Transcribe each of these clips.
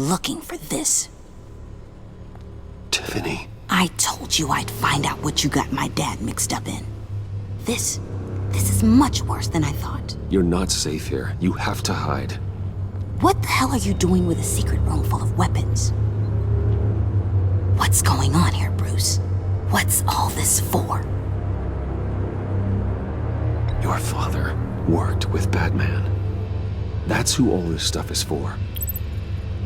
looking for this. Tiffany. I told you I'd find out what you got my dad mixed up in. This is much worse than I thought. You're not safe here. You have to hide. What the hell are you doing with a secret room full of weapons? What's going on here, Bruce? What's all this for? Your father worked with Batman. That's who all this stuff is for.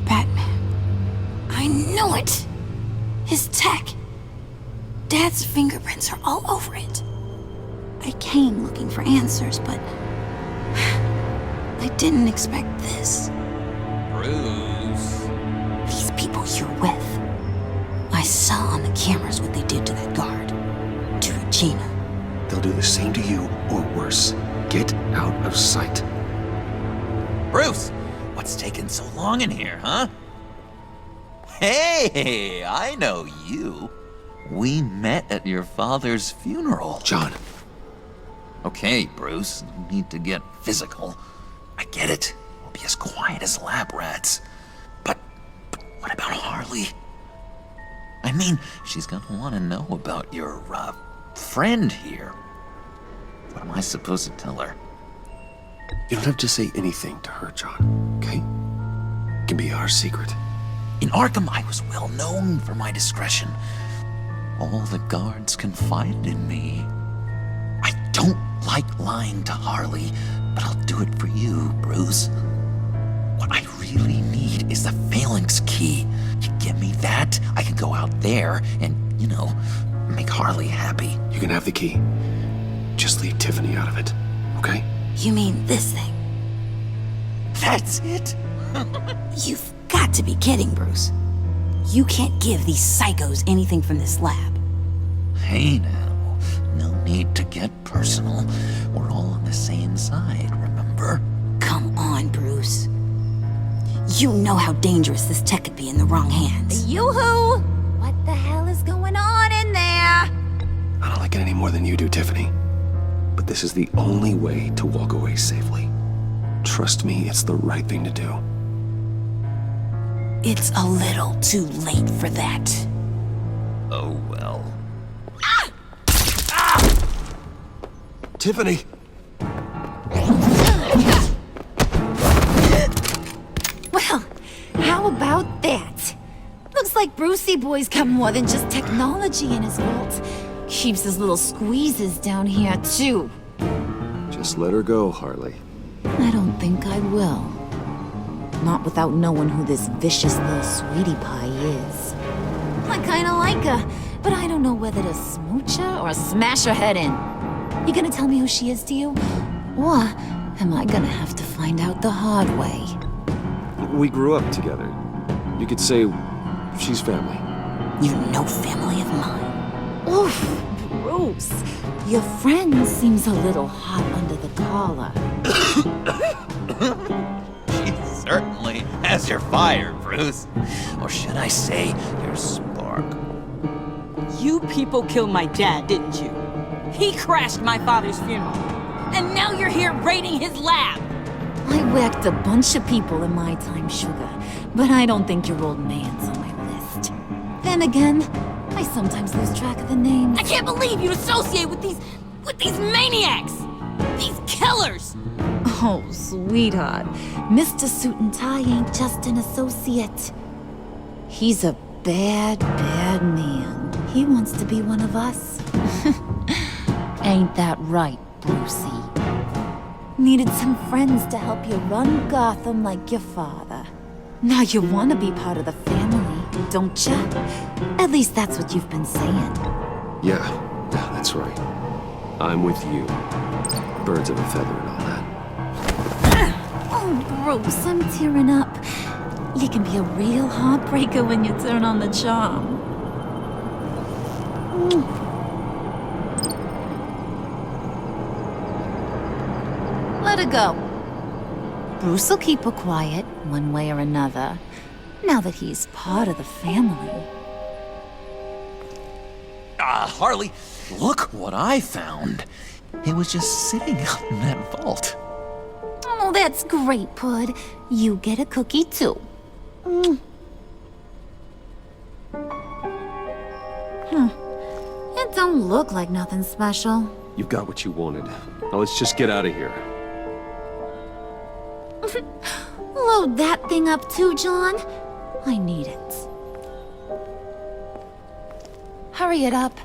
Batman. I knew it! His tech. Dad's fingerprints are all over it. I came looking for answers, but I didn't expect this. Bruce. These people you're with. I saw on the cameras what they did to that guard. To Regina. They'll do the same to you, or worse. Get out of sight. Bruce, what's taking so long in here, huh? Hey, I know you. We met at your father's funeral. John. Okay, Bruce, no need to get physical. I get it. We'll be as quiet as lab rats. But what about Harley? I mean, she's gonna want to know about your, friend here. What am I supposed to tell her? You don't have to say anything to her, John, okay? It can be our secret. In Arkham, I was well known for my discretion. All the guards confided in me. I don't like lying to Harley, but I'll do it for you, Bruce. What I really need is the Phalanx key. You give me that, I can go out there and, make Harley happy. You can have the key. Just leave Tiffany out of it, okay? You mean this thing? That's it? You've got to be kidding, Bruce. You can't give these psychos anything from this lab. Hey now, no need to get personal. We're all on the same side, remember? Come on, Bruce. You know how dangerous this tech could be in the wrong hands. Yoo-hoo! What the hell is going on in there? I don't like it any more than you do, Tiffany. But this is the only way to walk away safely. Trust me, it's the right thing to do. It's a little too late for that. Oh well. Tiffany! Well, how about that? Looks like Brucey Boy's got more than just technology in his vault. Keeps his little squeezes down here, too. Just let her go, Harley. I don't think I will. Not without knowing who this vicious little sweetie pie is. I kinda like her, but I don't know whether to smooch her or smash her head in. You gonna tell me who she is to you? Or am I gonna have to find out the hard way? We grew up together. You could say she's family. You know family of mine. Oof, Bruce. Your friend seems a little hot under the collar. She certainly has your fire, Bruce. Or should I say, your spark. You people killed my dad, didn't you? He crashed my father's funeral. And now you're here raiding his lab. I whacked a bunch of people in my time, Sugar, but I don't think your old man's on my list. Then again, I sometimes lose track of the names. I can't believe you'd associate with these maniacs! These killers! Oh, sweetheart, Mr. Suit and Tie ain't just an associate. He's a bad, bad man. He wants to be one of us. Ain't that right, Brucey? Needed some friends to help you run Gotham like your father. Now you want to be part of the family, don't you? At least that's what you've been saying. Yeah, that's right. I'm with you. Birds of a feather and all that. Oh, Bruce, I'm tearing up. You can be a real heartbreaker when you turn on the charm. Let her go. Bruce will keep her quiet, one way or another, now that he's part of the family. Harley, look what I found. It was just sitting out in that vault. Oh, that's great, Pud. You get a cookie, too. It don't look like nothing special. You've got what you wanted. Now let's just get out of here. Load that thing up too, John. I need it. Hurry it up.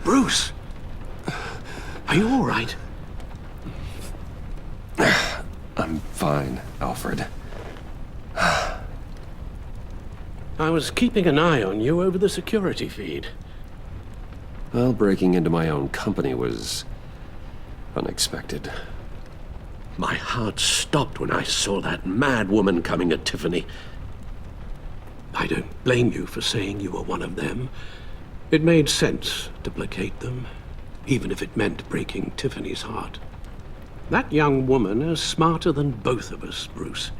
Bruce! Are you all right? I'm fine, Alfred. I was keeping an eye on you over the security feed. Well, breaking into my own company was unexpected. My heart stopped when I saw that mad woman coming at Tiffany. I don't blame you for saying you were one of them. It made sense to placate them, even if it meant breaking Tiffany's heart. That young woman is smarter than both of us, Bruce.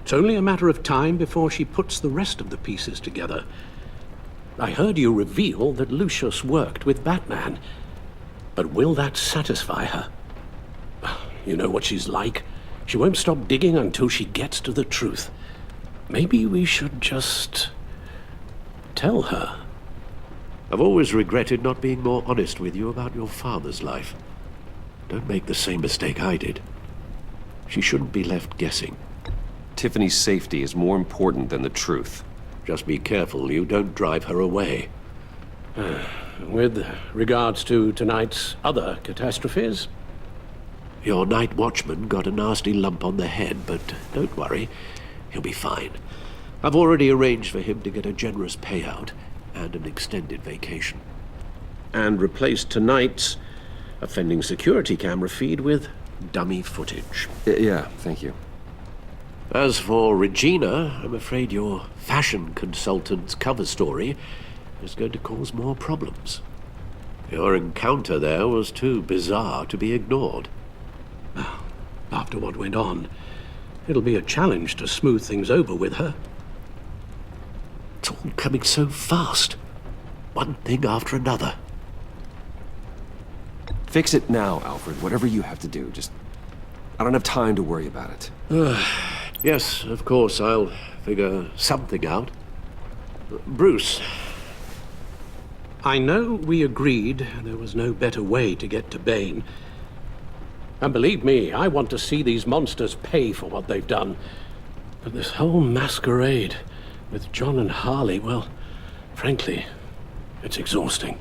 It's only a matter of time before she puts the rest of the pieces together. I heard you reveal that Lucius worked with Batman. But will that satisfy her? You know what she's like. She won't stop digging until she gets to the truth. Maybe we should just tell her. I've always regretted not being more honest with you about your father's life. Don't make the same mistake I did. She shouldn't be left guessing. Tiffany's safety is more important than the truth. Just be careful you don't drive her away. With regards to tonight's other catastrophes, your night watchman got a nasty lump on the head, but don't worry, he'll be fine. I've already arranged for him to get a generous payout and an extended vacation. And replaced tonight's offending security camera feed with dummy footage. Yeah, thank you. As for Regina, I'm afraid your fashion consultant's cover story is going to cause more problems. Your encounter there was too bizarre to be ignored. After what went on, it'll be a challenge to smooth things over with her. It's all coming so fast. One thing after another. Fix it now, Alfred. Whatever you have to do. Just... I don't have time to worry about it. Yes, of course, I'll figure something out. Bruce, I know we agreed there was no better way to get to Bane. And believe me, I want to see these monsters pay for what they've done. But this whole masquerade with John and Harley, well, frankly, it's exhausting.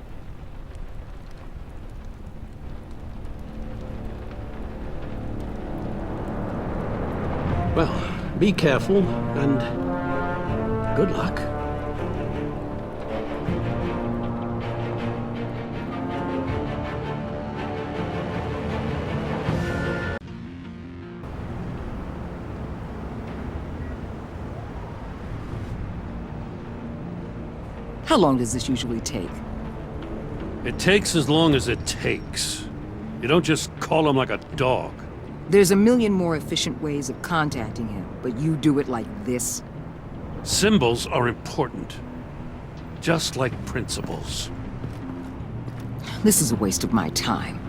Well, be careful, and good luck. How long does this usually take? It takes as long as it takes. You don't just call him like a dog. There's a million more efficient ways of contacting him, but you do it like this? Symbols are important. Just like principles. This is a waste of my time.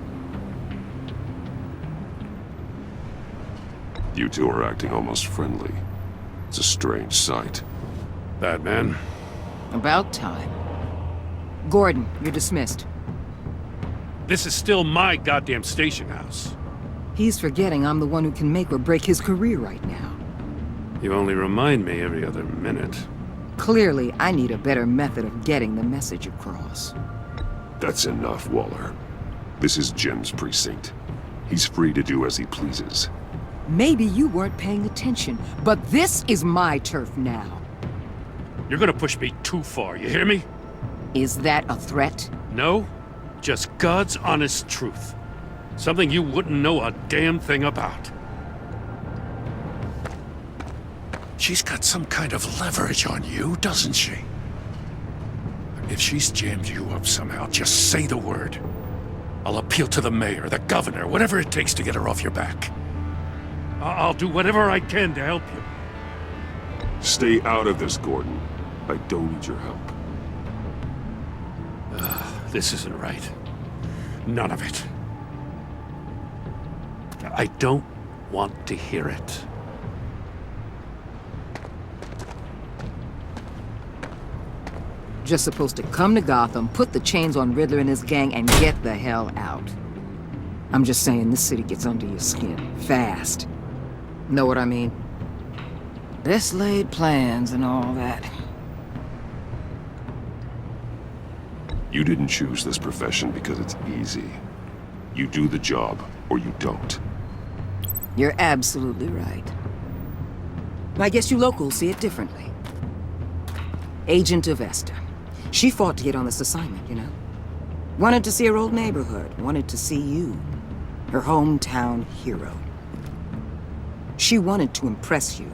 You two are acting almost friendly. It's a strange sight. Batman. About time. Gordon, you're dismissed. This is still my goddamn station house. He's forgetting I'm the one who can make or break his career right now. You only remind me every other minute. Clearly, I need a better method of getting the message across. That's enough, Waller. This is Jim's precinct. He's free to do as he pleases. Maybe you weren't paying attention, but this is my turf now. You're gonna push me too far, you hear me? Is that a threat? No, just God's honest truth. Something you wouldn't know a damn thing about. She's got some kind of leverage on you, doesn't she? If she's jammed you up somehow, just say the word. I'll appeal to the mayor, the governor, whatever it takes to get her off your back. I'll do whatever I can to help you. Stay out of this, Gordon. I don't need your help. This isn't right. None of it. I don't want to hear it. Just supposed to come to Gotham, put the chains on Riddler and his gang, and get the hell out. I'm just saying, this city gets under your skin. Fast. Know what I mean? Best laid plans and all that. You didn't choose this profession because it's easy. You do the job, or you don't. You're absolutely right. I guess you locals see it differently. Agent Avesta. She fought to get on this assignment, you know? Wanted to see her old neighborhood, wanted to see you. Her hometown hero. She wanted to impress you.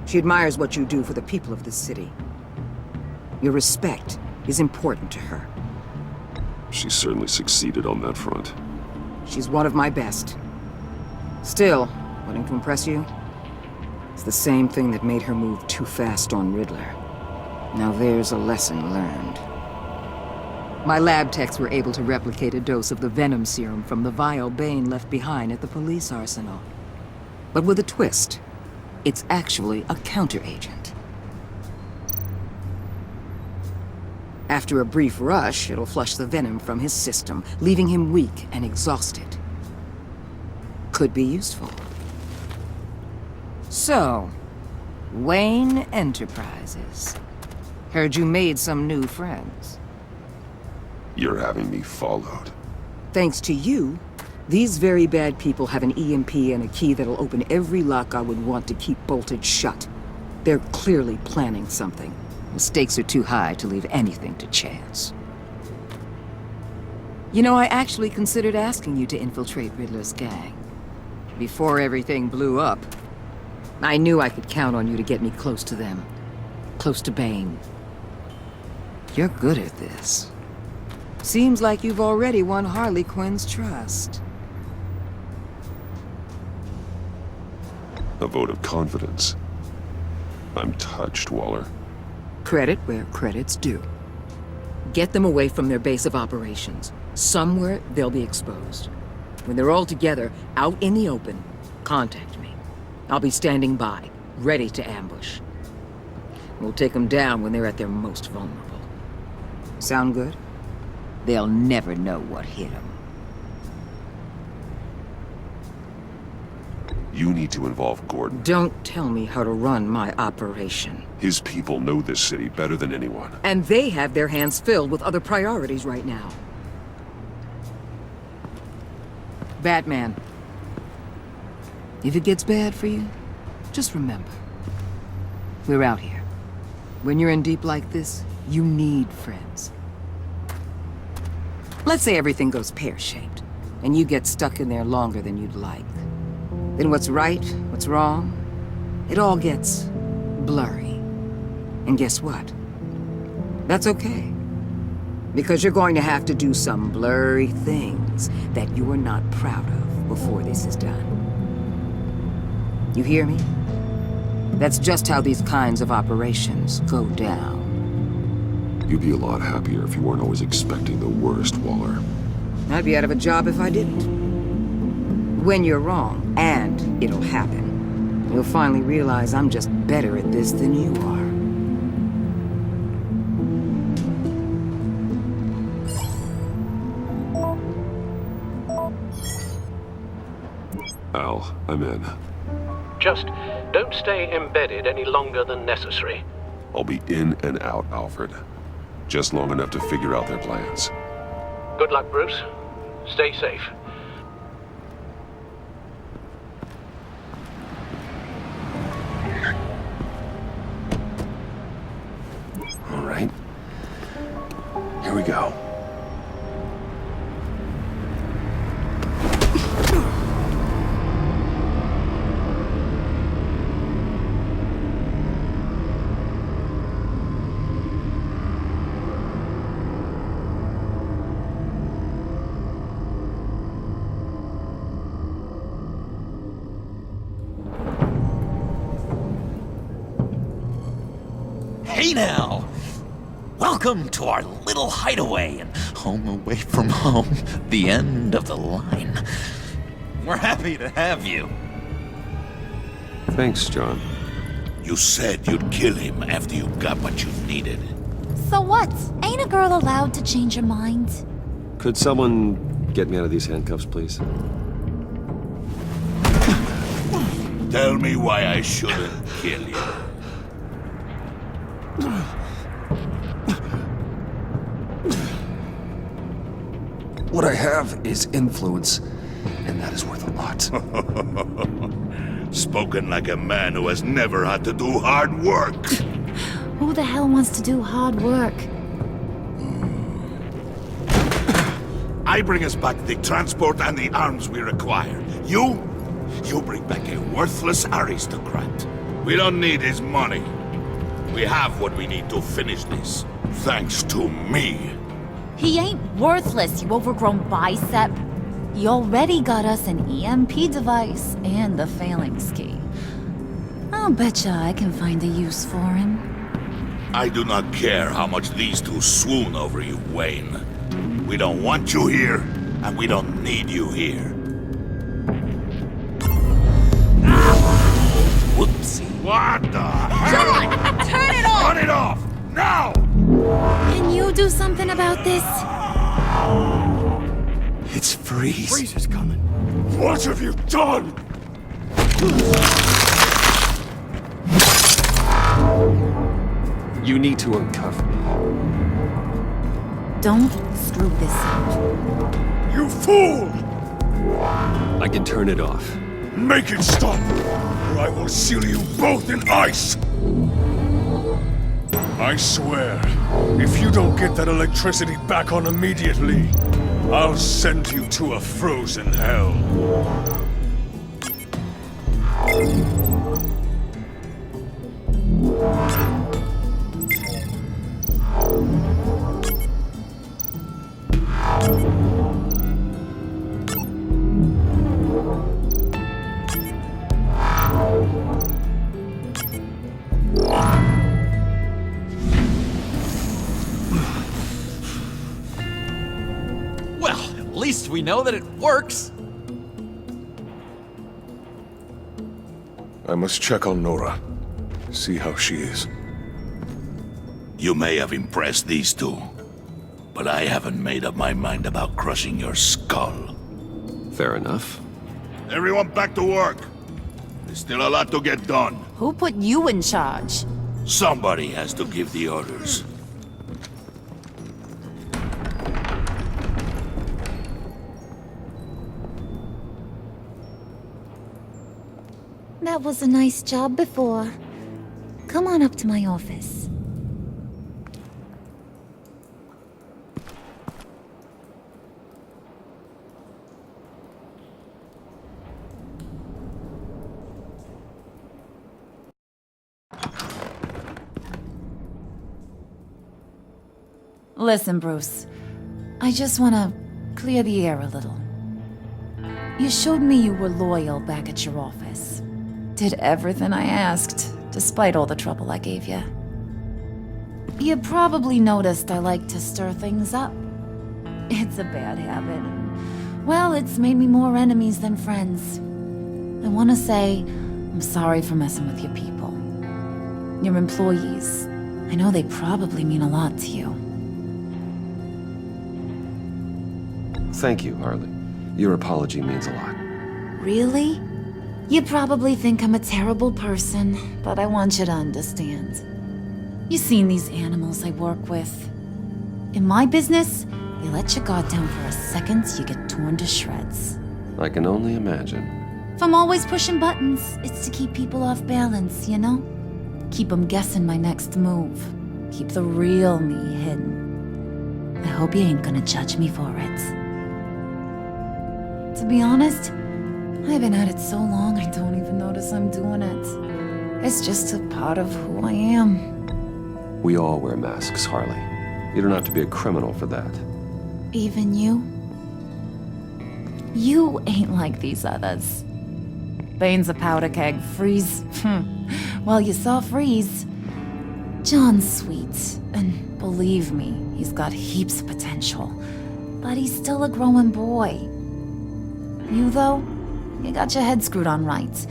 She admires what you do for the people of this city. Your respect is important to her. She certainly succeeded on that front. She's one of my best. Still, wanting to impress you? It's the same thing that made her move too fast on Riddler. Now there's a lesson learned. My lab techs were able to replicate a dose of the venom serum from the vial Bane left behind at the police arsenal. But with a twist. It's actually a counteragent. After a brief rush, it'll flush the venom from his system, leaving him weak and exhausted. Could be useful. So, Wayne Enterprises. Heard you made some new friends. You're having me followed. Thanks to you, these very bad people have an EMP and a key that'll open every lock I would want to keep bolted shut. They're clearly planning something. The stakes are too high to leave anything to chance. You know, I actually considered asking you to infiltrate Riddler's gang. Before everything blew up, I knew I could count on you to get me close to them. Close to Bane. You're good at this. Seems like you've already won Harley Quinn's trust. A vote of confidence. I'm touched, Waller. Credit where credit's due. Get them away from their base of operations. Somewhere they'll be exposed. When they're all together, out in the open, contact me. I'll be standing by, ready to ambush. We'll take them down when they're at their most vulnerable. Sound good? They'll never know what hit them. You need to involve Gordon. Don't tell me how to run my operation. His people know this city better than anyone. And they have their hands filled with other priorities right now. Batman. If it gets bad for you, just remember. We're out here. When you're in deep like this, you need friends. Let's say everything goes pear-shaped, and you get stuck in there longer than you'd like. Then what's right, what's wrong, it all gets blurry. And guess what? That's okay. Because you're going to have to do some blurry things that you are not proud of before this is done. You hear me? That's just how these kinds of operations go down. You'd be a lot happier if you weren't always expecting the worst, Waller. I'd be out of a job if I didn't. When you're wrong, and it'll happen, you'll finally realize I'm just better at this than you are. Al, I'm in. Just don't stay embedded any longer than necessary. I'll be in and out, Alfred. Just long enough to figure out their plans. Good luck, Bruce. Stay safe. All right. Here we go. Hey now! Welcome to our little hideaway and home away from home, the end of the line. We're happy to have you. Thanks, John. You said you'd kill him after you got what you needed. So what? Ain't a girl allowed to change her mind? Could someone get me out of these handcuffs, please? Tell me why I shouldn't kill you. What I have is influence, and that is worth a lot. Spoken like a man who has never had to do hard work. Who the hell wants to do hard work? I bring us back the transport and the arms we require. You bring back a worthless aristocrat. We don't need his money. We have what we need to finish this. Thanks to me. He ain't worthless, you overgrown bicep. He already got us an EMP device and the phalanx key. I'll betcha I can find a use for him. I do not care how much these two swoon over you, Wayne. We don't want you here, and we don't need you here. Whoopsie. What the hell? John, turn it off! Turn it off! Now! Can you do something about this? It's Freeze. Freeze is coming. What have you done? You need to uncuff me. Don't screw this up. You fool! I can turn it off. Make it stop, or I will seal you both in ice! I swear, if you don't get that electricity back on immediately, I'll send you to a frozen hell. Well, at least we know that it works. I must check on Nora. See how she is. You may have impressed these two, but I haven't made up my mind about crushing your skull. Fair enough. Everyone back to work. There's still a lot to get done. Who put you in charge? Somebody has to give the orders. That was a nice job before. Come on up to my office. Listen, Bruce. I just want to clear the air a little. You showed me you were loyal back at your office. Did everything I asked, despite all the trouble I gave you. You probably noticed I like to stir things up. It's a bad habit. Well, it's made me more enemies than friends. I want to say I'm sorry for messing with your people. Your employees. I know they probably mean a lot to you. Thank you, Harley. Your apology means a lot. Really? You probably think I'm a terrible person, but I want you to understand. You've seen these animals I work with. In my business, you let your guard down for a second, you get torn to shreds. I can only imagine. If I'm always pushing buttons, it's to keep people off balance, you know? Keep them guessing my next move. Keep the real me hidden. I hope you ain't gonna judge me for it. To be honest, I've been at it so long I don't even notice I'm doing it. It's just a part of who I am. We all wear masks, Harley. You don't have to be a criminal for that. Even you? You ain't like these others. Bane's a powder keg. Freeze. Well, you saw Freeze. John's sweet, and Believe me, he's got heaps of potential. But he's still a growing boy. You, though, you got your head screwed on right.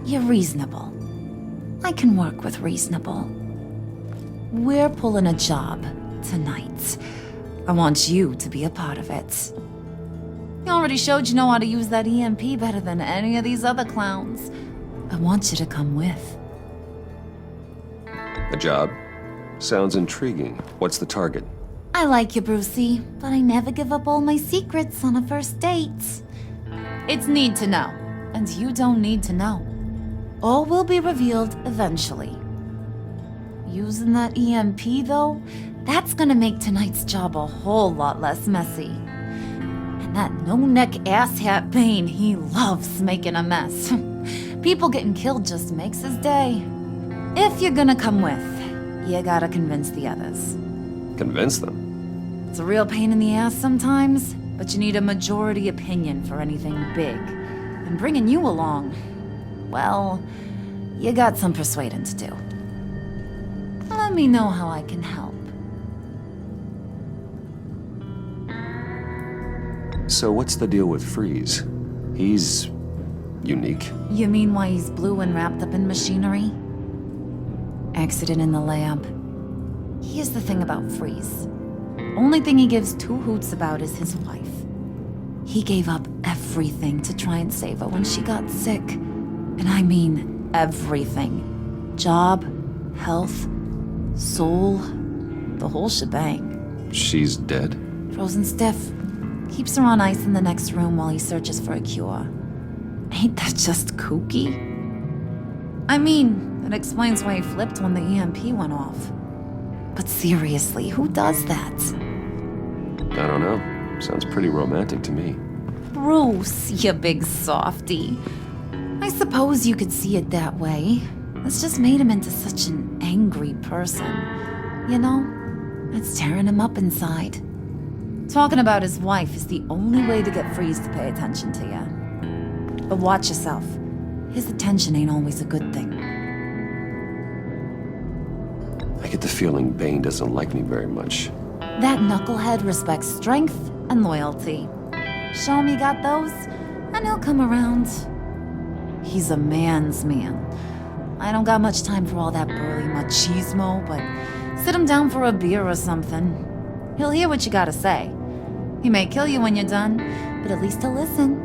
You're reasonable. I can work with reasonable. We're pulling a job tonight. I want you to be a part of it. You already showed you know how to use that EMP better than any of these other clowns. I want you to come with. A job? Sounds intriguing. What's the target? I like you, Brucey, but I never give up all my secrets on a first date. It's need to know, and you don't need to know. All will be revealed eventually. Using that EMP, though, that's gonna make tonight's job a whole lot less messy. And that no-neck asshat Bane, he loves making a mess. People getting killed just makes his day. If you're gonna come with, you gotta convince the others. Convince them? It's a real pain in the ass sometimes, but you need a majority opinion for anything big. And bringing you along, well, you got some persuading to do. Let me know how I can help. So what's the deal with Freeze? He's unique. You mean why he's blue and wrapped up in machinery? Accident in the lab. Here's the thing about Freeze. Only thing he gives two hoots about is his wife. He gave up everything to try and save her when she got sick. And I mean everything. Job, health, soul, the whole shebang. She's dead? Frozen stiff. Keeps her on ice in the next room while he searches for a cure. Ain't that just kooky? I mean, it explains why he flipped when the EMP went off. But seriously, who does that? I don't know. Sounds pretty romantic to me. Bruce, you big softy. I suppose you could see it that way. It's just made him into such an angry person. You know, it's tearing him up inside. Talking about his wife is the only way to get Freeze to pay attention to you. But watch yourself. His attention ain't always a good thing. I get the feeling Bane doesn't like me very much. That knucklehead respects strength and loyalty. Show him you got those, and he'll come around. He's a man's man. I don't got much time for all that burly machismo, but sit him down for a beer or something. He'll hear what you gotta say. He may kill you when you're done, but at least he'll listen.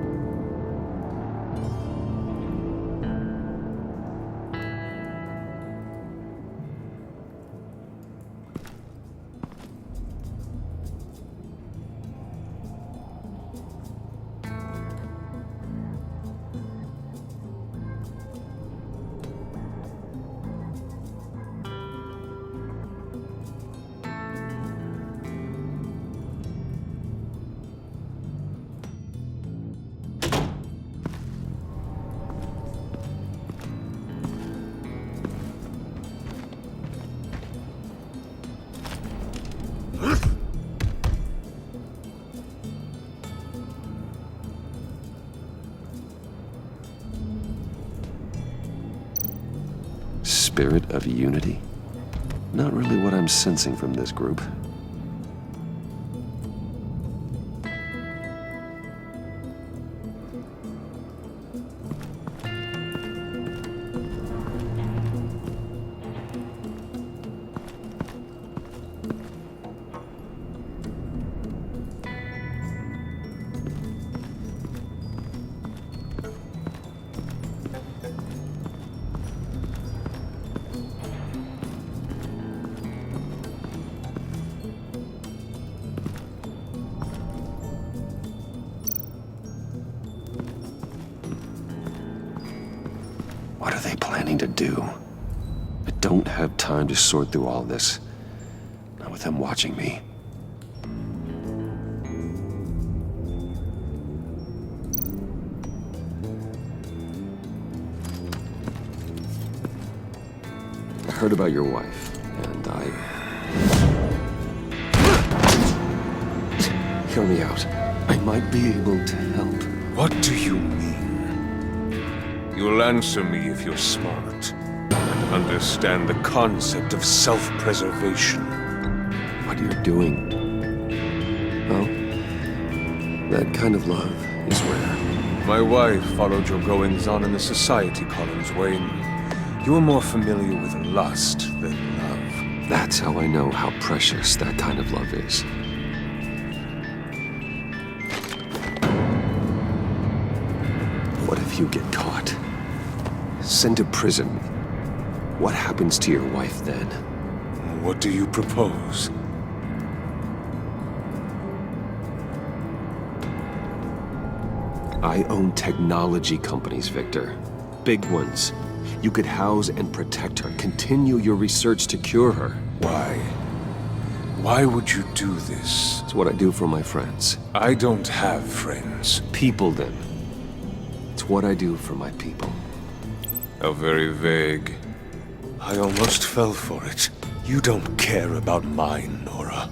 Spirit of unity? Not really what I'm sensing from this group. What are they planning to do? I don't have time to sort through all this. Not with them watching me. I heard about your wife, and Hear me out. I might be able to help. What do you mean? You'll answer me if you're smart and understand the concept of self-preservation. what you're doing. Well, that kind of love is rare. My wife followed your goings-on in the society columns, Wayne. You are more familiar with lust than love. That's how I know how precious that kind of love is. What if you get caught? Sent to prison? What happens to your wife then? What do you propose? I own technology companies, Victor. Big ones. You could house and protect her, continue your research to cure her. Why? Why would you do this? It's what I do for my friends. I don't have friends. People, then. It's what I do for my people. How very vague. I almost fell for it. You don't care about mine, Nora.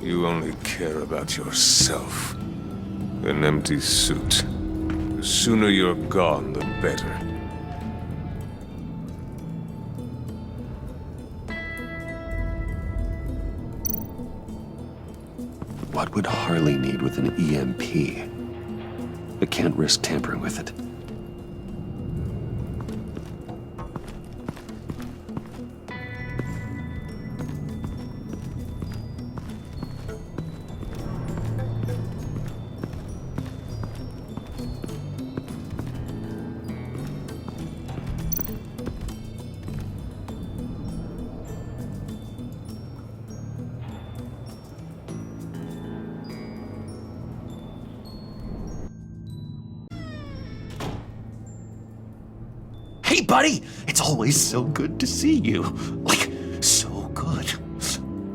You only care about yourself. An empty suit. The sooner you're gone, the better. What would Harley need with an EMP? I can't risk tampering with it. Hey, buddy! It's always so good to see you. Like, so good.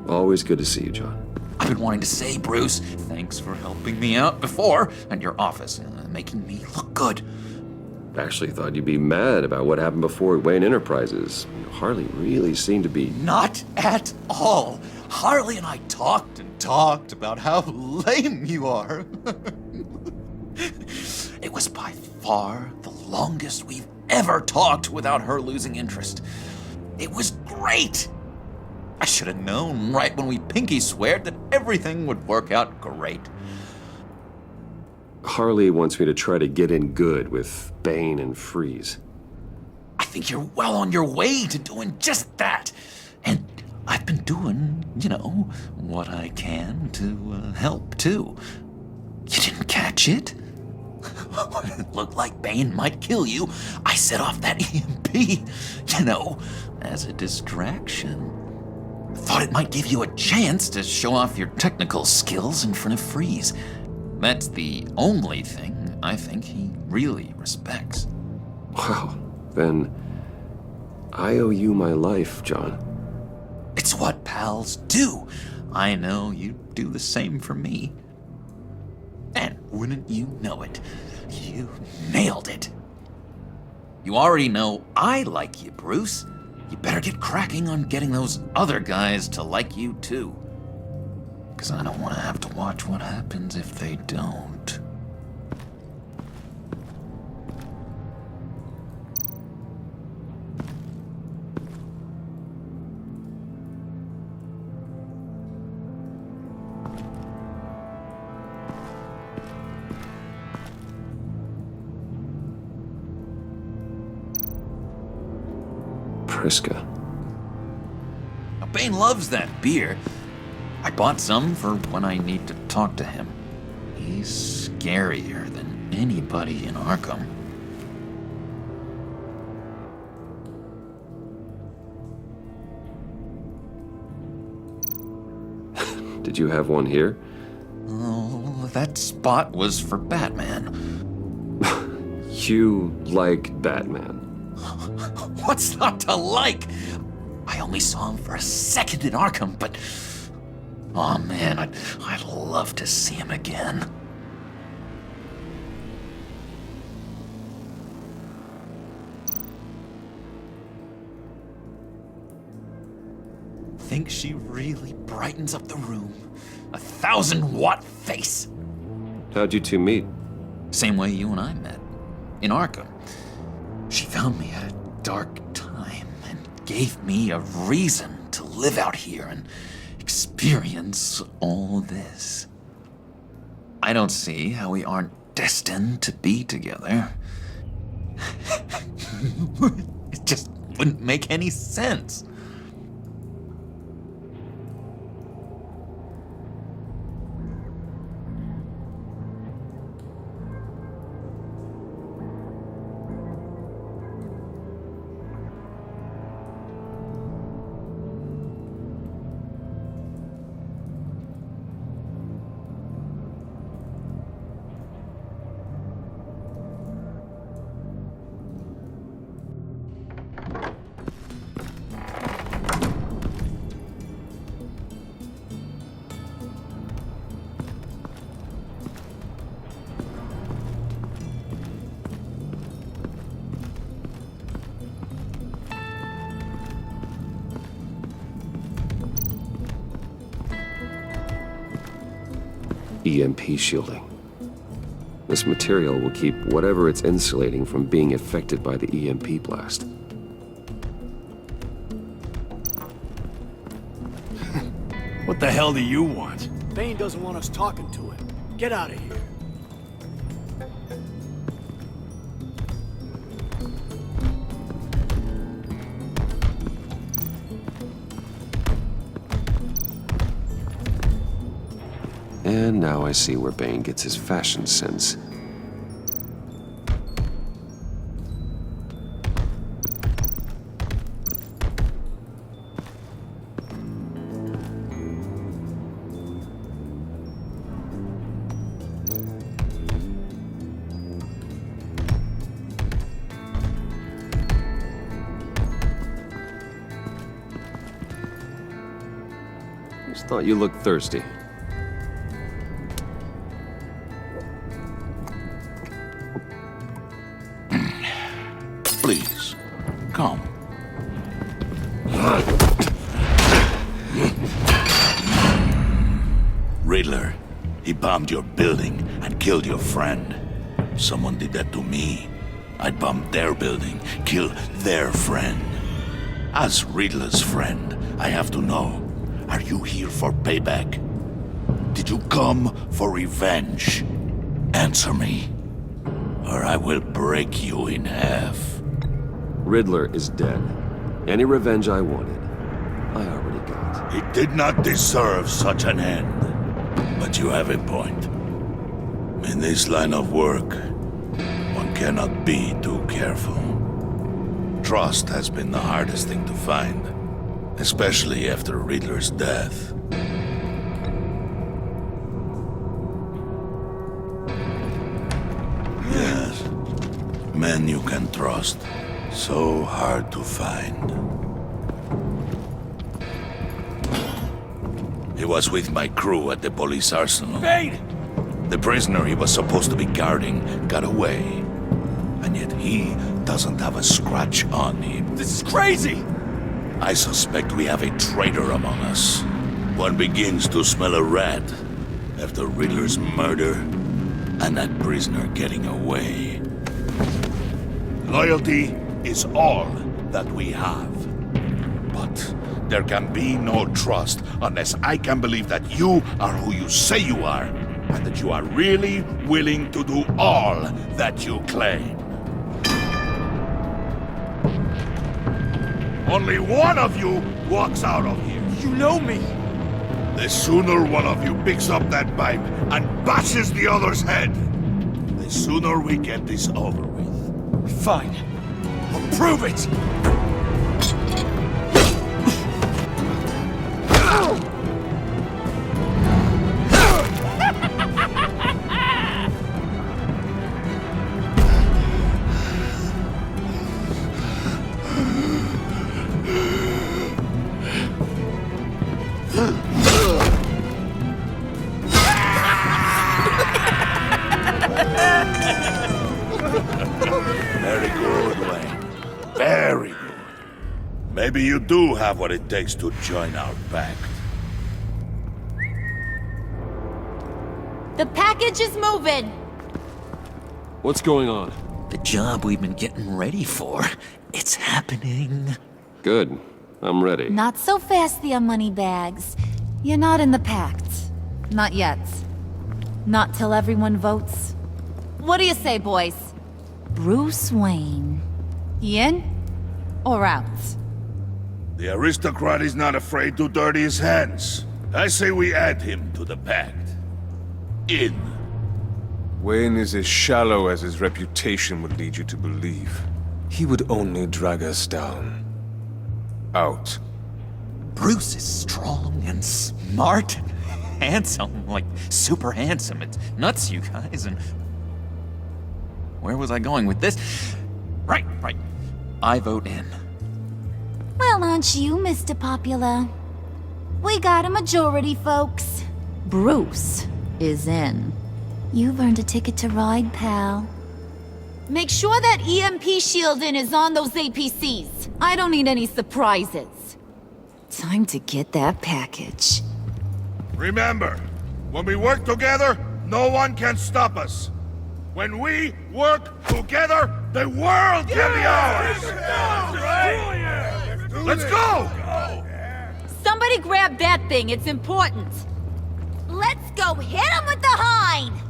Always good to see you, John. I've been wanting to say, Bruce, thanks for helping me out before, and your office, making me look good. Actually thought you'd be mad about what happened before at Wayne Enterprises. Harley really seemed to be... Not at all. Harley and I talked and talked about how lame you are. It was by far the longest we've ever talked without her losing interest. It was great. I should have known right when we pinky sweared that everything would work out great. Harley wants me to try to get in good with Bane and Freeze. I think you're well on your way to doing just that. And I've been doing, what I can to help, too. You didn't catch it? When it looked like Bane might kill you, I set off that EMP, as a distraction. Thought it might give you a chance to show off your technical skills in front of Freeze. That's the only thing I think he really respects. Wow, then I owe you my life, John. It's what pals do. I know you do the same for me. And wouldn't you know it, you nailed it. You already know I like you, Bruce. You better get cracking on getting those other guys to like you too. 'Cause I don't want to have to watch what happens if they don't. Priska. Now, Bane loves that beer. I bought some for when I need to talk to him. He's scarier than anybody in Arkham. Did you have one here? Oh, that spot was for Batman. You like Batman? What's not to like? I only saw him for a second in Arkham, but... Oh man, I'd love to see him again. Think she really brightens up the room. 1,000-watt face. How'd you two meet? Same way you and I met. In Arkham. She found me at a dark time and gave me a reason to live out here and experience all this. I don't see how we aren't destined to be together. It just wouldn't make any sense. EMP shielding. This material will keep whatever it's insulating from being affected by the EMP blast. What the hell do you want? Bane doesn't want us talking to him. Get out of here. And now I see where Bane gets his fashion sense. Just thought you looked thirsty. Please, come. Riddler, he bombed your building and killed your friend. If someone did that to me, I'd bomb their building, kill their friend. As Riddler's friend, I have to know, are you here for payback? Did you come for revenge? Answer me, or I will break you in half. Riddler is dead. Any revenge I wanted, I already got. He did not deserve such an end. But you have a point. In this line of work, one cannot be too careful. Trust has been the hardest thing to find, especially after Riddler's death. Yes, men you can trust. So hard to find. He was with my crew at the police arsenal. Bane! The prisoner he was supposed to be guarding got away. And yet he doesn't have a scratch on him. This is crazy! I suspect we have a traitor among us. One begins to smell a rat after Riddler's murder and that prisoner getting away. Loyalty is all that we have. But there can be no trust unless I can believe that you are who you say you are, and that you are really willing to do all that you claim. Only one of you walks out of here. You know me. The sooner one of you picks up that pipe and bashes the other's head, the sooner we get this over with. Fine. I'll prove it! Very good, Wayne. Very good. Maybe you do have what it takes to join our pact. The package is moving. What's going on? The job we've been getting ready for, it's happening. Good. I'm ready. Not so fast, there, moneybags. You're not in the pact. Not yet. Not till everyone votes. What do you say, boys? Bruce Wayne. In or out? The aristocrat is not afraid to dirty his hands. I say we add him to the pact. In. Wayne is as shallow as his reputation would lead you to believe. He would only drag us down. Out. Bruce is strong and smart and handsome, like super handsome. It's nuts, you guys, and... Where was I going with this? Right. I vote in. Well, aren't you, Mr. Popular? We got a majority, folks. Bruce is in. You've earned a ticket to ride, pal. Make sure that EMP shielding is on those APCs. I don't need any surprises. Time to get that package. Remember, when we work together, no one can stop us. When we work together, the world can be ours! Let's go! Somebody grab that thing, it's important. Let's go hit him with the hind!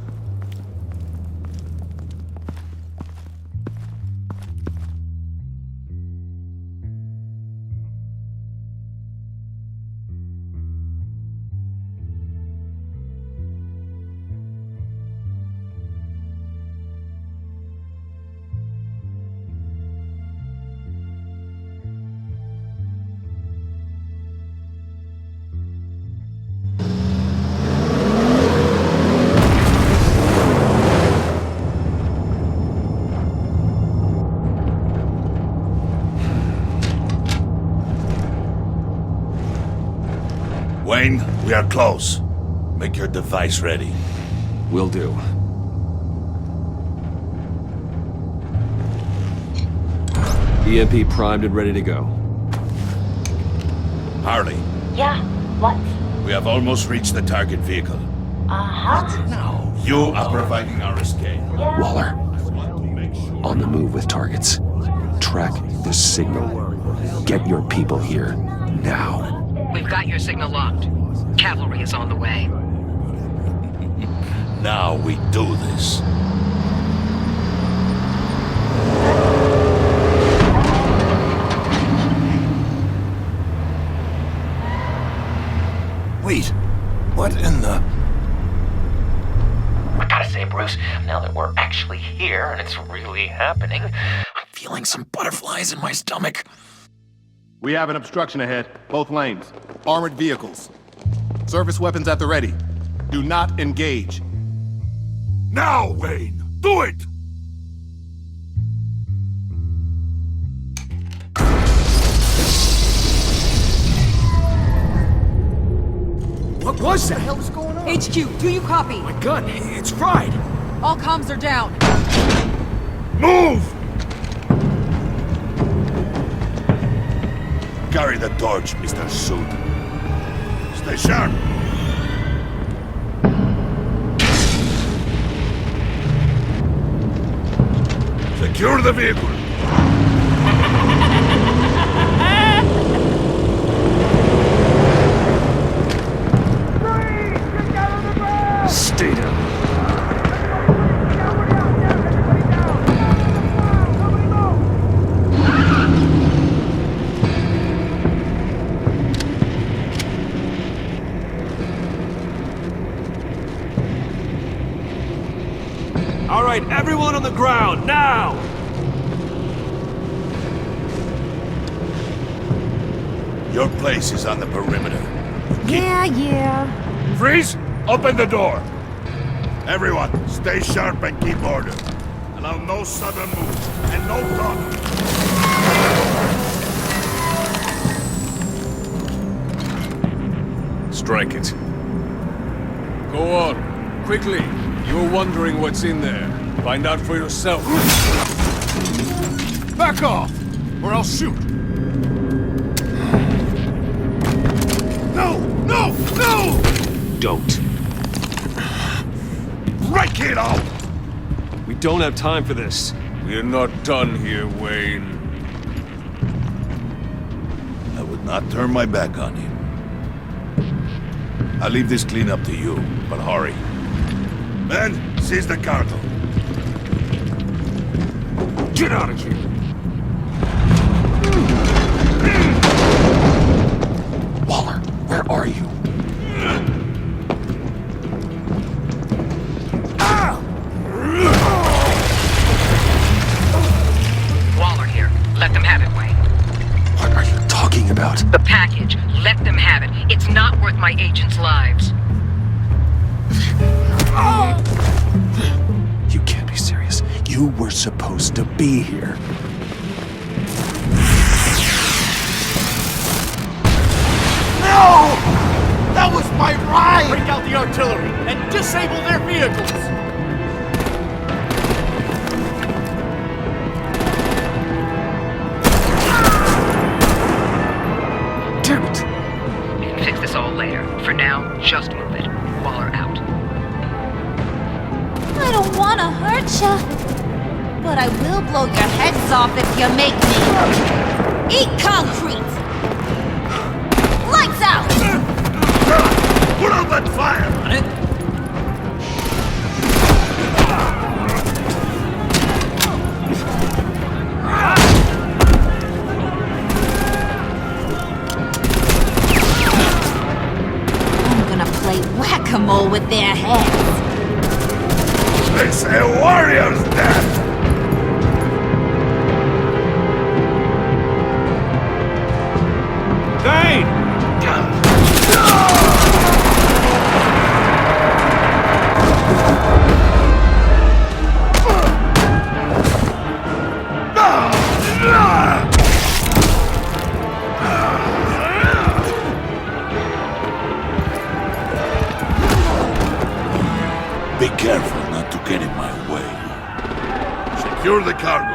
Wayne, we are close. Make your device ready. Will do. EMP primed and ready to go. Harley. Yeah, what? We have almost reached the target vehicle. Uh-huh. You are providing our escape. Waller, on the move with targets. Track the signal. Get your people here, now. We've got your signal locked. Cavalry is on the way. Now we do this. Wait, what in the... I gotta say, Bruce, now that we're actually here and it's really happening, I'm feeling some butterflies in my stomach. We have an obstruction ahead, both lanes. Armored vehicles. Service weapons at the ready. Do not engage. Now, Wayne! Do it! What was that? What the hell was going on? HQ, do you copy? My gun, it's fried. All comms are down. Move! Carry the torch, Mr. Suit. Stay sharp. Secure the vehicle. Stay down. All right, everyone on the ground, now! Your place is on the perimeter. Yeah. Freeze! Open the door! Everyone, stay sharp and keep order. Allow no sudden moves, and no talk. Strike it. Go on. Quickly. You're wondering what's in there. Find out for yourself. Back off, or I'll shoot. No! No! No! Don't. Break it out! We don't have time for this. We're not done here, Wayne. I would not turn my back on him. I'll leave this cleanup to you, but hurry. Men, seize the cargo. Get out of here! Waller, where are you? Waller here. Let them have it, Wayne. What are you talking about? The package. Let them have it. It's not worth my agents' lives. You can't be serious. You were supposed to be here. No! That was my ride! Break out the artillery and disable their vehicles! Damn it! You can fix this all later. For now, just move it. Waller out. I don't want to hurt ya, but I will blow your heads off if you make me. Eat concrete! Lights out! Put out that fire! On it. I'm gonna play whack-a-mole with their heads. It's a warrior's death! Dane! Be careful not to get in my way. Secure the cargo.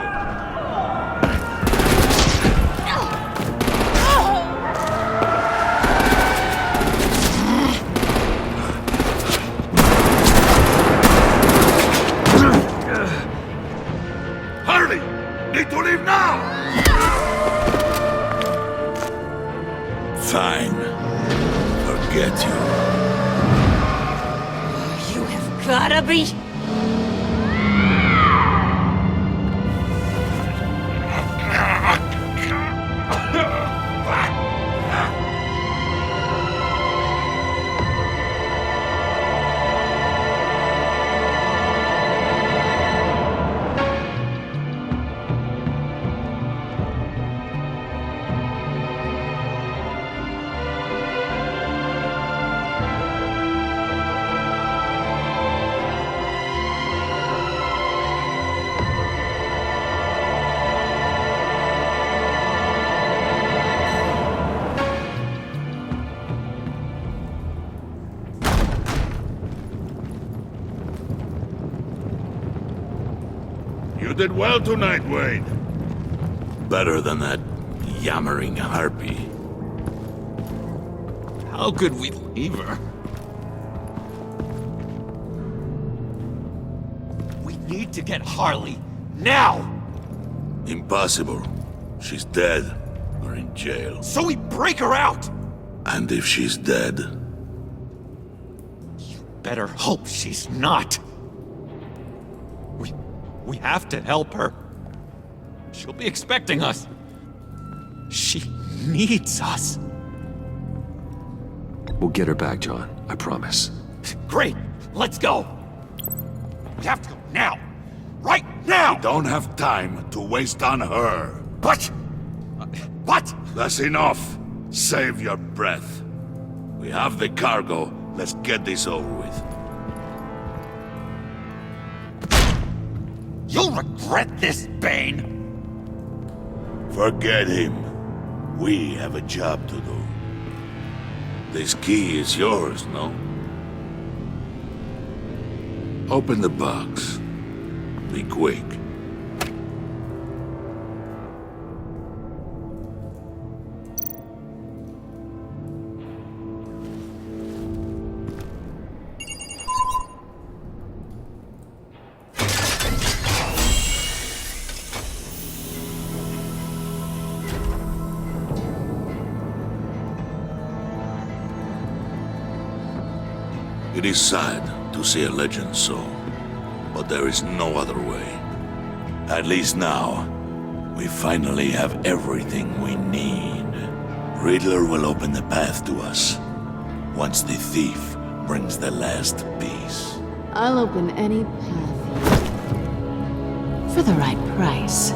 Hurry! Need to leave now! Fine. Forget you. You have gotta be... You did well tonight, Wayne. Better than that yammering harpy. How could we leave her? We need to get Harley, now! Impossible. She's dead or in jail. So we break her out! And if she's dead, Better hope she's not. We have to help her. She'll be expecting us. She needs us. We'll get her back, John. I promise. Great, let's go. We have to go now. Right now! we don't have time to waste on her. But... That's enough. Save your breath. We have the cargo. Let's get this over with. You'll regret this, Bane! Forget him. We have a job to do. This key is yours, no? Open the box. Be quick. It is sad to see a legend so, but there is no other way. At least now, we finally have everything we need. Riddler will open the path to us, once the thief brings the last piece. I'll open any path for the right price.